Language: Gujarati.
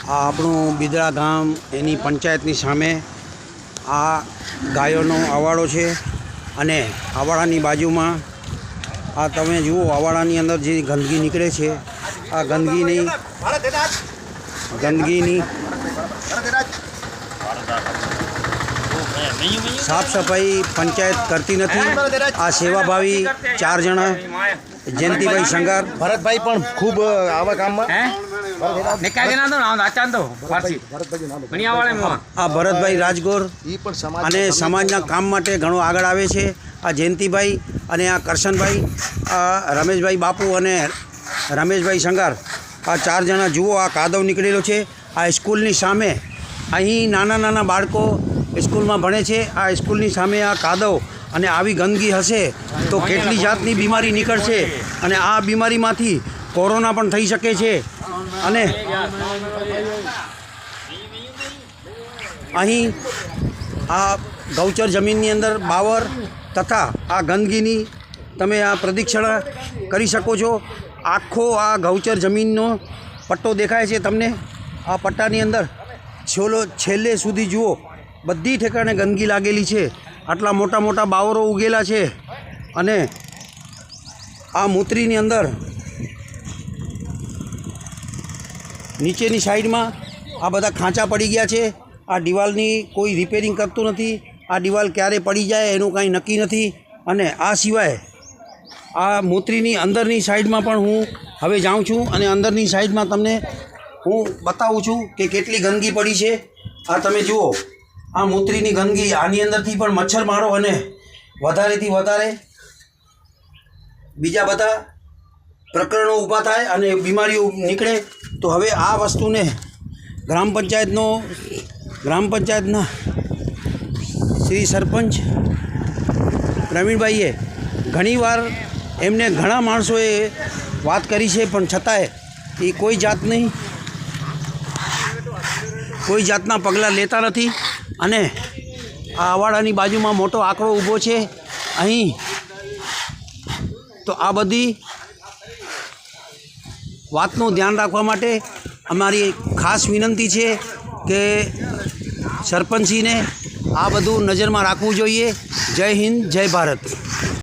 આ આપણું બિદડા ગામ એની પંચાયતની સામે આ ગાયોનો આવાડો છે અને આવાડાની બાજુમાં આ તમે જુઓ આવાડાની અંદર જે ગંદકી નીકળે છે આ ગંદકીની સાફ સફાઈ પંચાયત કરતી નથી। આ સેવાભાવી 4 જણા જયંતિભાઈ સંગાર, ભરતભાઈ પણ ખૂબ આવા કામમાં આ ભરતભાઈ રાજગોર અને સમાજના કામ માટે ઘણો આગળ આવે છે। આ જયંતિભાઈ અને આ કરશનભાઈ, આ રમેશભાઈ બાપુ અને રમેશભાઈ સંગાર, આ 4 જણા જુઓ આ કાદવ નીકળેલો છે। આ સ્કૂલની સામે અહીં નાના નાના બાળકો સ્કૂલમાં ભણે છે। આ સ્કૂલની સામે આ કાદવ અને આવી ગંદકી હશે તો કેટલી જાતની બીમારી નીકળશે અને આ બીમારીમાંથી કોરોના પણ થઈ શકે છે। અને અહીં આ ગૌચર જમીનની અંદર બાવર તથા આ ગંદકીની તમે આ પ્રદક્ષિણા કરી શકો છો। આખો આ ગૌચર જમીનનો પટ્ટો દેખાય છે તમને। આ પટ્ટાની અંદર છેલ્લે સુધી જુઓ બધી ઠેકાણે ગંદકી લાગેલી છે। આટલા મોટા મોટા બાવરો ઉગેલા છે અને આ મૂત્રીની અંદર નીચેની સાઈડમાં આ બધા ખાંચા પડી ગયા છે। આ દિવાલની કોઈ રિપેરિંગ કરતું નથી। આ દિવાલ ક્યારે પડી જાય એનું કાંઈ નક્કી નથી। અને આ સિવાય આ મૂત્રીની અંદરની સાઈડમાં પણ હું હવે જાઉં છું અને અંદરની સાઈડમાં તમને હું બતાવું છું કે કેટલી ગંદકી પડી છે। આ તમે જુઓ આ મૂત્રીની ગંદકી, આની અંદરથી પણ મચ્છર મારો અને વધારેથી વધારે બીજા બધા પ્રકરણો ઊભા થાય અને બીમારીઓ નીકળે। તો હવે આ વસ્તુને ગ્રામ પંચાયતના શ્રી સરપંચ પ્રવીણભાઈએ ઘણીવાર એમને ઘણા માણસોએ વાત કરી છે પણ છતાંય એ કોઈ જાતના પગલાં લેતા નથી। અને આ આવાડાની બાજુમાં મોટો આંકડો ઊભો છે અહીં। તો આ બધી વાતનું ધ્યાન રાખવા માટે અમારી ખાસ વિનંતી છે કે સરપંચશ્રીને આ બધું નજરમાં રાખવું જોઈએ। જય હિન્દ, જય ભારત।